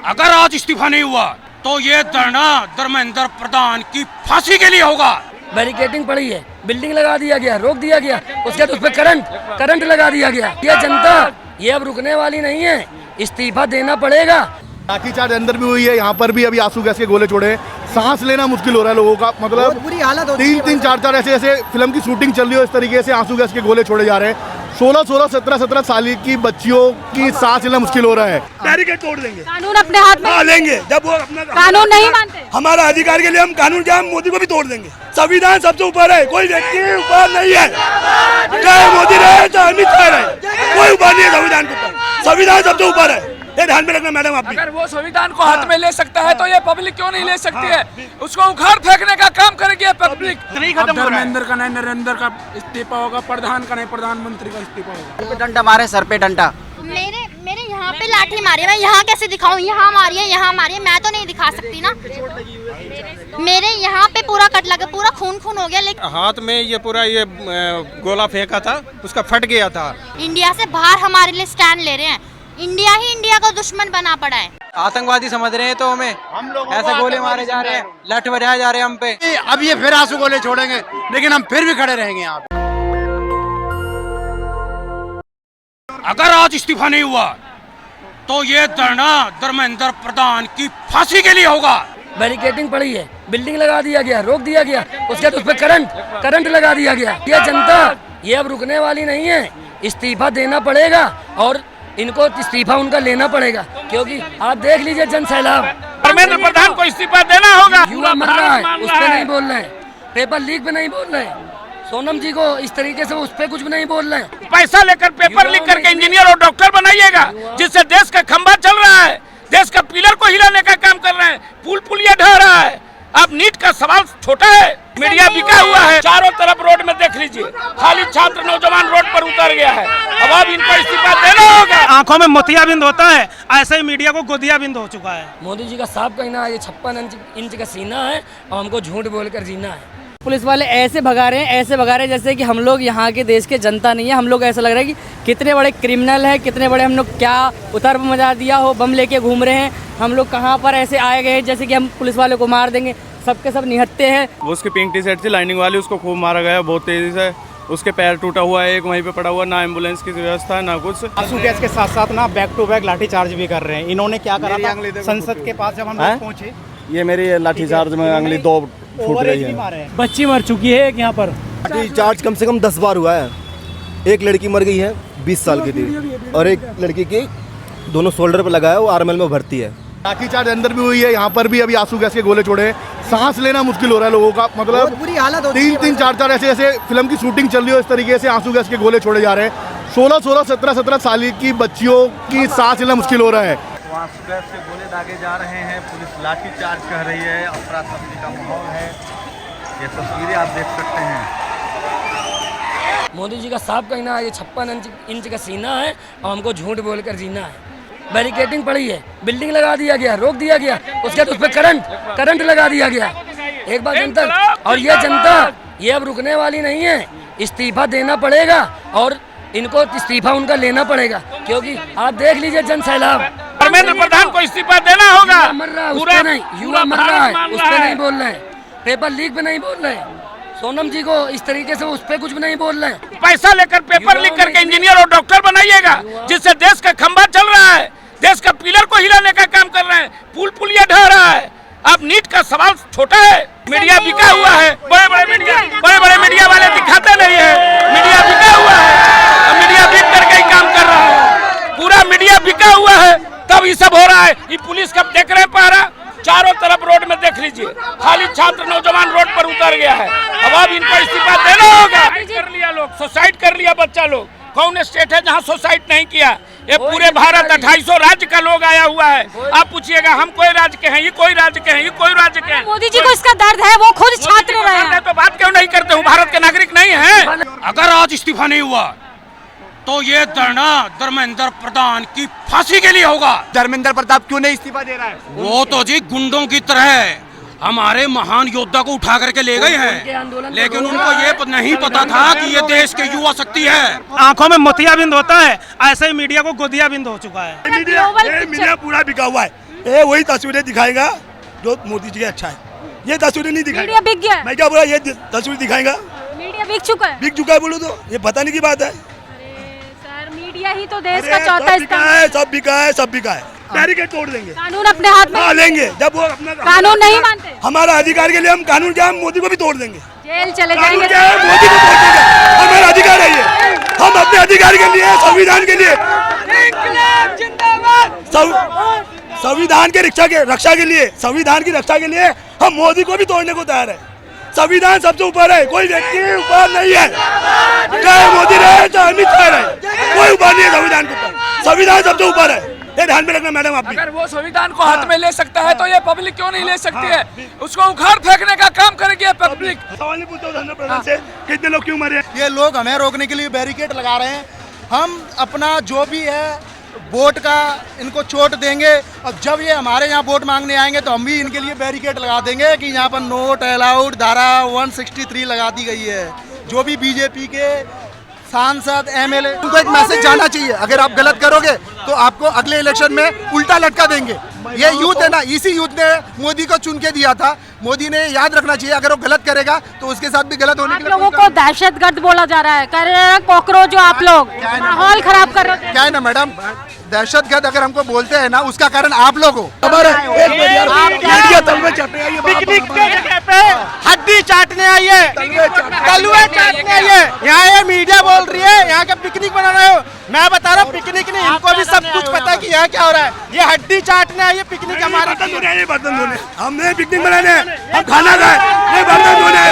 अगर आज इस्तीफा नहीं हुआ तो ये धरना धर्मेंद्र प्रधान की फांसी के लिए होगा। बैरिकेडिंग पड़ी है, बिल्डिंग लगा दिया गया, रोक दिया गया, उसके बाद उस पर करंट लगा दिया गया। ये जनता ये अब रुकने वाली नहीं है, इस्तीफा देना पड़ेगा। लाठीचार्ज अंदर भी हुई है, यहाँ पर भी अभी आंसू गैस के गोले छोड़े, सांस लेना मुश्किल हो रहा है लोगों का। मतलब बुरी हालत होती है। 3-4 ऐसे फिल्म की शूटिंग चल रही हो, इस तरीके से आंसू गैस के गोले छोड़े जा रहे हैं। 16, 17 साल की बच्चियों की सांस लेना मुश्किल हो रहा है। बैरिकेड तोड़ देंगे, कानून अपने हाथ में लेंगे। जब वो अपना कानून नहीं मानते, हमारा अधिकार के लिए हम कानून क्या, हम मोदी को भी तोड़ देंगे। संविधान सबसे ऊपर है, कोई व्यक्ति ऊपर नहीं है। चाहे मोदी रहे चाहे अमित शाह रहे, कोई ऊपर नहीं है संविधान के ऊपर। संविधान सबसे ऊपर है, ये ध्यान में रखना मैडम। आप भी अगर वो संविधान को हाथ में ले सकता है तो ये पब्लिक क्यों नहीं ले सकती है? उसको उखाड़ फेंकने का काम करेगी पब्लिक। धर्मेंद्र का नहीं नरेंद्र का इस्तीफा होगा, प्रधान का नहीं प्रधानमंत्री का इस्तीफा होगा। डंडा मारे सर पे डंडा। मेरे यहाँ पे लाठी मारी है, मैं यहाँ कैसे दिखाऊं? यहाँ मारी है, यहाँ मारी है, मैं तो नहीं दिखा सकती ना। मेरे यहाँ पे पूरा कट लगा, पूरा खून हो गया। लेकिन हाथ में ये पूरा ये गोला फेंका था, उसका फट गया था। इंडिया से बाहर हमारे लिए स्टैंड ले रहे हैं, इंडिया ही इंडिया का दुश्मन बना पड़ा है। आतंकवादी समझ रहे हैं तो हमें, ऐसे गोले मारे जा रहे हैं, लठ बजाए जा रहे हैं हम पे। अब ये फिर आंसू गोले छोड़ेंगे, लेकिन हम फिर भी खड़े रहेंगे यहाँ पे। अगर आज इस्तीफा नहीं हुआ तो ये धरना धर्मेंद्र प्रधान की फांसी के लिए होगा। बैरिकेडिंग पड़ी है, बिल्डिंग लगा दिया गया, रोक दिया गया, उसके बाद उस पर करंट लगा दिया गया। ये जनता ये अब रुकने वाली नहीं है, इस्तीफा देना पड़ेगा और इनको इस्तीफा उनका लेना पड़ेगा। क्योंकि आप देख लीजिए जन सैलाब, धर्मेंद्र प्रधान को इस्तीफा देना होगा। युवा मर रहा है, उस पर नहीं बोल रहे हैं, पेपर लीक पे नहीं बोल रहे हैं, सोनम जी को इस तरीके से उस पर कुछ भी नहीं बोल रहे हैं। पैसा लेकर पेपर लिख करके इंजीनियर और डॉक्टर बनाइएगा, जिससे देश का खंभा चल रहा है, देश का पिलर को हिलाने का काम कर रहे हैं, पुलिया ढह रहा है। अब नीट का सवाल छोटा है, मीडिया बिका हुआ है। चारों तरफ रोड में देख लीजिए, खाली छात्र नौजवान रोड पर उतर गया है। अब इनको इस्तीफा देना होगा। आंखों में मोतियाबिंद होता है, ऐसे ही मीडिया को गोदियाबिंद हो चुका है। मोदी जी का साफ कहना है, ये 56 इंच का सीना है और हमको झूठ बोलकर जीना है। पुलिस वाले ऐसे भगा रहे हैं जैसे कि हम लोग यहाँ के देश के जनता नहीं है। हम लोग ऐसा लग रहा है कि कितने बड़े क्रिमिनल हैं, कितने बड़े हम लोग क्या उतर मचा दिया हो, बम लेके घूम रहे हैं। हम लोग कहाँ पर ऐसे आए गए जैसे कि हम पुलिस वाले को मार देंगे, सबके सब निहत्ते हैं। वो उसकी पिंक टी शर्ट थी लाइनिंग वाली, उसको खूब मारा गया बहुत तेजी से। उसके पैर टूटा हुआ है, एक वहीं पे पड़ा हुआ, ना एम्बुलेंस की व्यवस्था है ना कुछ। आंसू गैस के साथ साथ ना बैक टू बैक लाठीचार्ज भी कर रहे हैं। इन्होंने क्या करा था संसद के पास जब हम लोग पहुंचे, ये मेरी लाठीचार्ज में अंगली 2 फूट रही है। बच्ची मर चुकी है यहाँ पर। लाठीचार्ज कम से कम 10 बार हुआ है। एक लड़की मर गई है 20 साल की थी, और एक लड़की की दोनों शोल्डर पर लगा है, वो आरएमएल में भर्ती है। लाठीचार्ज अंदर भी हुई है, यहाँ पर भी अभी आंसू गैस के गोले छोड़े, सांस लेना मुश्किल हो रहा है लोगों का। मतलब बुरी हालत होती है। 3-4 ऐसे फिल्म की शूटिंग चल रही हो, इस तरीके से आंसू गैस के गोले छोड़े जा रहे हैं। 16, 17 साल की बच्चियों की सांस लेना मुश्किल हो रहा है। आंसू गैस से गोले दागे जा रहे हैं, पुलिस लाठीचार्ज कर रही है, अफरा तफरी का माहौल है। ये तस्वीरें आप देख सकते हैं। मोदी जी का साफ कहना है, ये 56 इंच का सीना है और हमको झूठ बोलकर जीना है। बैरिकेडिंग पड़ी है, बिल्डिंग लगा दिया गया, रोक दिया गया, उसके बाद उस पर करंट लगा दिया गया। एक बार जनता और ये जनता ये अब रुकने वाली नहीं है, इस्तीफा देना पड़ेगा और इनको इस्तीफा उनका लेना पड़ेगा। क्योंकि आप देख लीजिए जन सैलाब, धर्मेंद्र प्रधान को इस्तीफा देना होगा। मर रहा है, उस पर नहीं, युवा मर रहा है, उस पर नहीं बोल रहे हैं, पेपर लीक पे नहीं बोल रहे हैं, सोनम जी को इस तरीके से उस पर कुछ भी नहीं बोल रहे हैं। पैसा लेकर पेपर लिख करके इंजीनियर और डॉक्टर बनाइएगा, जिससे देश का खंभा चल रहा है, देश का पिलर को हिलाने का काम कर रहे हैं, पुलिया ढह रहा है। अब नीट का सवाल छोटा है, मीडिया बिका हुआ है। बड़े बड़े मीडिया वाले दिखाते नहीं है, मीडिया बिका हुआ है। अब मीडिया बिक करके ही काम कर रहा है, पूरा मीडिया बिका हुआ है, तब ये सब हो रहा है। ये पुलिस कब देख रहे हैं पहरा, चारों तरफ रोड में देख लीजिए, खाली छात्र नौजवान रोड पर उतर गया है। अब इनको इस्तीफा देना होगा। कर लिया लोग, सुसाइड कर लिया बच्चा लोग। कौन स्टेट है जहाँ सुसाइड नहीं किया? ये पूरे भारत 2800 राज्य का लोग आया हुआ है। आप पूछिएगा हम कोई राज्य के हैं, ये कोई राज्य के हैं, ये कोई राज्य के हैं। मोदी जी को इसका दर्द है, वो खुद छात्र रहे हैं। तो बात क्यों नहीं करते हूँ, भारत के नागरिक नहीं है? अगर आज इस्तीफा नहीं हुआ तो ये धरना धर्मेंद्र प्रधान की फांसी के लिए होगा। धर्मेंद्र प्रताप क्यों नहीं इस्तीफा दे रहा है? वो तो जी गुंडों की तरह हमारे महान योद्धा को उठा करके ले गए हैं, लेकिन उनको ये नहीं पता था कि ये देश के युवा शक्ति है। आंखों में मोतियाबिंद होता है, ऐसे ही मीडिया को गोदियाबिंद हो चुका है। मीडिया पूरा बिका हुआ है, ये वही तस्वीरें दिखाएगा जो मोदी जी का अच्छा है, ये तस्वीरें नहीं दिखाएगा। मीडिया बिक गया है। मैं क्या बोला, ये तस्वीर दिखाएगा, मीडिया बिक चुका है। बिक चुका है बोलो तो ये बताने की बात है। सर मीडिया ही तो देश अरे का चौथा सब बिका स्तंभ है, सब बिका है, सब बिका है। बैरिकेड तोड़ देंगे, कानून अपने हाथ में हाँ लेंगे। जब वो अपना कानून नहीं मानते, हमारा अधिकार के लिए हम कानून क्या, हम मोदी को भी तोड़ देंगे। जेल चले कानून जाएंगे। क्या है, मोदी को तोड़ देंगे। हमारा अधिकार है ये, हम अपने अधिकार के लिए, संविधान के लिए, संविधान के रक्षा के लिए, संविधान की रक्षा के लिए हम मोदी को भी तोड़ने को तैयार है। संविधान सबसे ऊपर है, कोई व्यक्ति ऊपर नहीं है। चाहे मोदी रहे चाहे अमित शाह रहे, कोई ऊपर नहीं है संविधान के ऊपर। संविधान सबसे ऊपर है, ये ध्यान में रखना मैडम। आप भी अगर वो संविधान को हाथ में ले सकता है तो ये पब्लिक क्यों नहीं ले सकती है? उसको उखाड़ फेंकने का काम करेगी ये पब्लिक। सवाल नहीं पूछता धर्मेंद्र प्रधान से, कितने लोग क्यों मरे? ये लोग हमें रोकने के लिए बैरिकेड लगा रहे हैं। हम अपना जो भी है वोट का इनको चोट देंगे, और जब ये हमारे यहाँ वोट मांगने आएंगे तो हम भी इनके लिए बैरिकेड लगा देंगे कि यहाँ पर नोट अलाउड धारा 163 लगा दी गई है। जो भी बीजेपी के सांसद एमएलए, उनको एक मैसेज जाना चाहिए, अगर आप गलत करोगे तो आपको अगले इलेक्शन में उल्टा लटका देंगे। ये यूथ है ना, इसी यूथ ने मोदी को चुन के दिया था। मोदी ने याद रखना चाहिए, अगर वो गलत करेगा तो उसके साथ भी गलत होने आप के लिए लोगों को दहशतगर्द बोला जा रहा है, कह रहे हैं कॉकरोच, जो आप लोग माहौल खराब कर रहे क्या है ना मैडम, दहशतगर्द अगर हमको बोलते हैं ना, उसका कारण आप लोग हो। पिकनिक के जगह पे हड्डी चाटने आई है, तलवे चाटने आई है। यहाँ ये मीडिया बोल रही है यहाँ का पिकनिक बना रहे हो। मैं बता रहा हूँ पिकनिक नहीं, इनको भी सब कुछ पता है कि यहाँ क्या हो रहा है। ये हड्डी चाटने आई है, पिकनिक हमारे बर्तन धोने, हमने पिकनिक बनाने, हम खाना खाए, ये बर्तन धोने आए।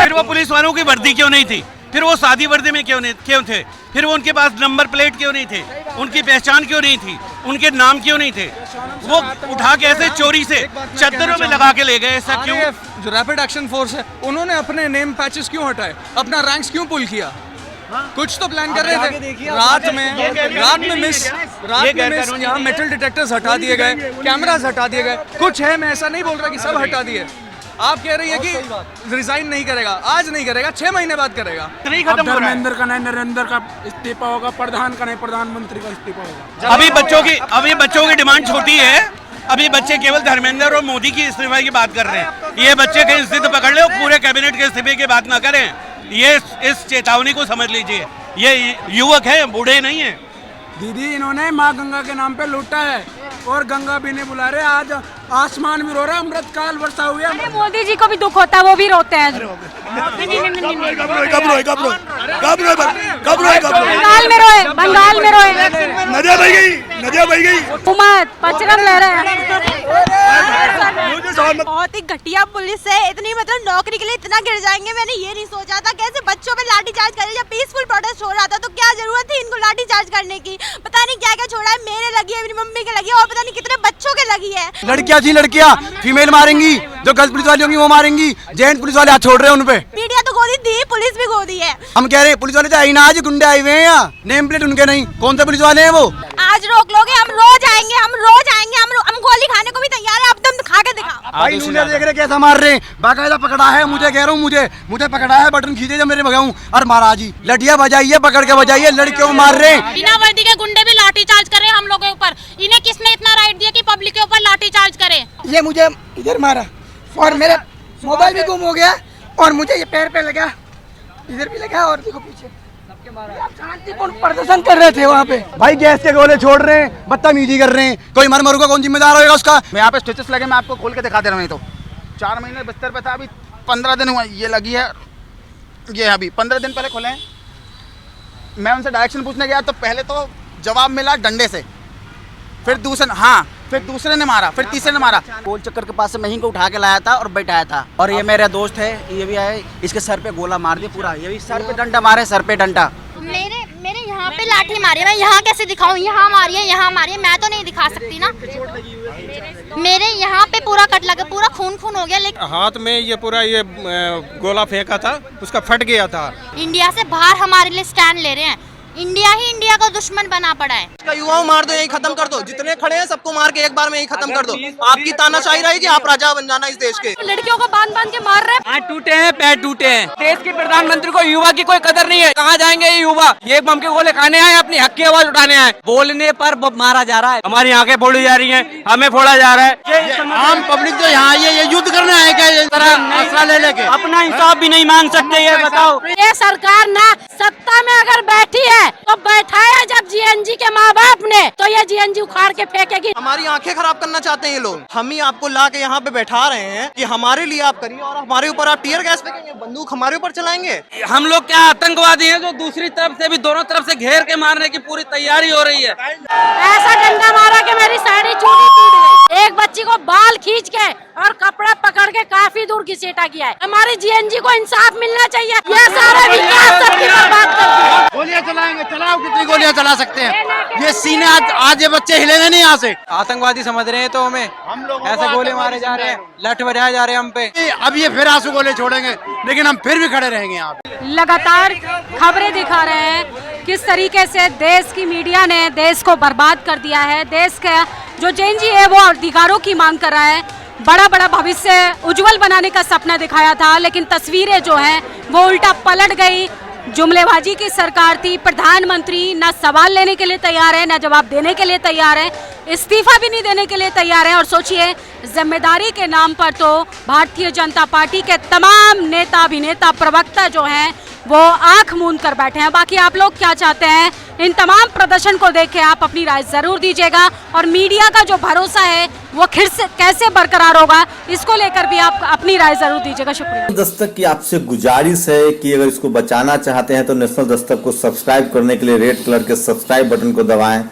फिर वो पुलिस वालों की वर्दी क्यों नहीं थी? फिर वो सादी वर्दी में क्यों थे? फिर वो उनके पास नंबर प्लेट क्यों नहीं थे? उनकी पहचान क्यों नहीं थी? उनके नाम क्यों नहीं थे? वो उठा के ऐसे चोरी से चद्दरों में लगा के ले गए, ऐसा क्यों? जो रैपिड एक्शन फोर्स है उन्होंने अपने नेम पैचेस क्यों हटाए, अपना रैंक्स क्यों पुल किया? कुछ तो प्लान कर रहे थे। रात में मिस यहाँ मेटल डिटेक्टर्स हटा दिए गए, कैमरास हटा दिए गए। कुछ है, मैं ऐसा नहीं बोल रहा कि सब हटा दिए। आप कह रही है कि रिजाइन नहीं करेगा, आज नहीं करेगा, 6 महीने बाद करेगा। धर्मेंद्र का नहीं, नरेंद्र का इस्तीफा होगा, प्रधान का नहीं, प्रधानमंत्री का इस्तीफा होगा। अभी बच्चों की डिमांड छोटी है। अभी बच्चे केवल धर्मेंद्र और मोदी की इस्तीफे की बात कर रहे हैं। ये बच्चे कहीं जिद पकड़ ले, पूरे कैबिनेट के इस्तीफे की बात ना करें। ये इस चेतावनी को समझ लीजिए, ये युवक है, बूढ़े नहीं है। दीदी इन्होंने माँ गंगा के नाम पे लूटा है, और गंगा भी नहीं बुला रहे। आज आसमान भी रो रहा है, अमृत काल वर्षा हुई है। मोदी जी को भी दुख होता है, वो भी रोते हैं। बंगाल में रोए, नदिया बह गई। हुकूमत पचरम ले रहे हैं। बहुत ही घटिया पुलिस है, इतनी मतलब नौकरी के लिए इतना गिर जाएंगे मैंने ये नहीं सोचा था। कैसे बच्चों पे लाठीचार्ज कर रहे, जब पीसफुल प्रोटेस्ट हो रहा था तो क्या जरूरत थी इनको लाठीचार्ज करने की? पता नहीं क्या क्या छोड़ा है, मेरे लगी है, मेरी मम्मी के लगी है, और पता नहीं कितने बच्चों के लगी है। लड़कियां थी, लड़कियां फीमेल मारेंगी, जो गर्ल्स पुलिस वाली होंगी वो मारेंगी, जेंट्स पुलिस वाले हाथ छोड़ रहे हैं उनपे। मीडिया तो गोदी दी, पुलिस भी गोदी है। हम कह रहे हैं पुलिस वाले तो आई ना, आज गुंडे आए हुए हैं यहाँ, नेम प्लेट उनके नहीं। कौन से पुलिस वाले हैं वो? आज रोक लोगे, हम रोज आएंगे, हम गोली खाने को भी तैयार है। अब तुम खा के दिखाओ। भाई न्यूज़ देख रहे कैसा मार रहे हैं, बाकायदा पकड़ा है। मुझे कह रहा हूँ, मुझे पकड़ा है, बटन खींचे जब मेरे भगाऊं, और महाराज जी लठिया बजाइए, पकड़ के बजाइए, लड़कियों मार रहे हैं। बिना वर्दी के गुंडे भी लाठीचार्ज कर रहे हैं हम लोगों के ऊपर। इन्हें किसने इतना राइट दिया कि पब्लिक के ऊपर लाठीचार्ज करे? ये मुझे इधर मारा, और मेरे मोबाइल भी गुम हो गया, और मुझे ये पैर पे लगा, इधर भी लगा, और देखो पीछे। शांतिपूर्ण प्रदर्शन कर रहे थे वहाँ पे। भाई गैस के गोले छोड़ रहे हैं, बदतमीजी कर रहे हैं, कोई मरूगा, कौन जिम्मेदार होगा उसका? मैं यहाँ पे स्टेटस लगे, मैं आपको खोल के दिखा दे रहा हूँ। तो 4 महीने बिस्तर पे था, अभी 15 दिन हुआ ये लगी है। ये अभी 15 दिन पहले खोले हैं। मैं उनसे डायरेक्शन पूछने गया तो पहले तो जवाब मिला डंडे से, फिर दूसरे ने मारा, फिर तीसरे ने मारा। गोल चक्कर के पास से मैं ही को उठा के लाया था और बैठाया था, और ये मेरा दोस्त है, ये भी आए, इसके सर पे गोला मार दिया पूरा। ये भी सर पे डंडा मारे, सर पे डंडा। मेरे यहाँ पे लाठी मारी, मैं यहाँ कैसे दिखाऊं? यहाँ मारिए, यहाँ मारिए, मैं तो नहीं दिखा सकती ना। मेरे यहाँ पे पूरा कट लगा, पूरा खून हो गया। लेकिन हाथ में ये पूरा ये गोला फेंका था, उसका फट गया था। इंडिया से बाहर हमारे लिए स्टैंड ले रहे हैं, इंडिया ही इंडिया का दुश्मन बना पड़ा है। युवाओं मार दो, यही खत्म कर दो, जितने खड़े हैं सबको मार के एक बार में यही खत्म कर दो। आपकी तानाशाही रहेगी, आप राजा बन जाना इस देश के। लड़कियों को बांध बांध के मार रहे हैं, हाथ टूटे हैं, पैर टूटे हैं। देश के प्रधानमंत्री को युवा की कोई कदर नहीं है। कहाँ जाएंगे ये युवा? ये बम के गोले खाने आए, अपनी हक की आवाज उठाने आए। बोलने पर मारा जा रहा है, हमारी आंखें फोड़ी जा रही हैं, हमें फोड़ा जा रहा है। आम पब्लिक जो यहाँ आई है, ये युद्ध करने आए क्या? इस तरह आसरा ले लेके अपना इंसाफ भी नहीं मांग सकते, ये बताओ। ये सरकार ना सत्ता में अगर बैठी है तो बैठाया जब जीएनजी के माँ बाप ने, तो ये जीएनजी उखाड़ के फेंकेगी। हमारी आंखें खराब करना चाहते हैं ये लोग। हम ही आपको ला के यहाँ पे बैठा रहे हैं कि हमारे लिए आप करिए, और हमारे ऊपर आप टीयर गैस फेंकेंगे, बंदूक हमारे ऊपर चलाएंगे। हम लोग क्या आतंकवादी हैं जो दूसरी तरफ से भी दोनों तरफ से घेर के मारने की पूरी तैयारी हो रही है। ऐसा डंडा मारा कि मेरी साड़ी चूड़ी टूट गई। एक बच्ची को बाल खींच के और कपड़ा पकड़ के काफी दूर घसीटा गया है। हमारी जीएनजी को इंसाफ मिलना चाहिए। ये सारा विकास सबकी बर्बाद कर दिया। गोलियां चलाएंगे, चलाओ, कितनी गोलियां चला सकते हैं? ये सीने आज ये बच्चे हिलेंगे नहीं यहाँ से। आतंकवादी समझ रहे हैं तो हमें, ऐसे गोले मारे जा रहे हैं, लठ बजाए जा रहे हैं हम पे। अब ये फिर आंसू गोले छोड़ेंगे, लेकिन हम फिर भी खड़े रहेंगे यहाँ पे। लगातार खबरें दिखा रहे हैं किस तरीके से देश की मीडिया ने देश को बर्बाद कर दिया है। देश का जो जेएनजी है वो अधिकारों की मांग कर रहा है। बड़ा बड़ा भविष्य उज्जवल बनाने का सपना दिखाया था, लेकिन तस्वीरें जो हैं वो उल्टा पलट गई। जुमलेबाजी की सरकार थी। प्रधानमंत्री ना सवाल लेने के लिए तैयार है, ना जवाब देने के लिए तैयार है, इस्तीफा भी नहीं देने के लिए तैयार है। और सोचिए, जिम्मेदारी के नाम पर तो भारतीय जनता पार्टी के तमाम नेता अभिनेता प्रवक्ता जो हैं वो आंख मूंद कर बैठे हैं। बाकी आप लोग क्या चाहते हैं? इन तमाम प्रदर्शन को देख के आप अपनी राय जरूर दीजिएगा, और मीडिया का जो भरोसा है वो फिर से कैसे बरकरार होगा, इसको लेकर भी आप अपनी राय जरूर दीजिएगा। शुक्रिया। दस्तक की आपसे गुजारिश है कि अगर इसको बचाना चाहते हैं तो नेशनल दस्तक को सब्सक्राइब करने के लिए रेड कलर के सब्सक्राइब बटन को दबाएं,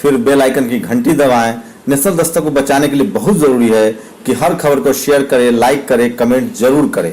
फिर बेल आइकन की घंटी दबाएं। नेशनल दस्तक को बचाने के लिए बहुत जरूरी है कि हर खबर को शेयर करें, लाइक करें, कमेंट जरूर करें।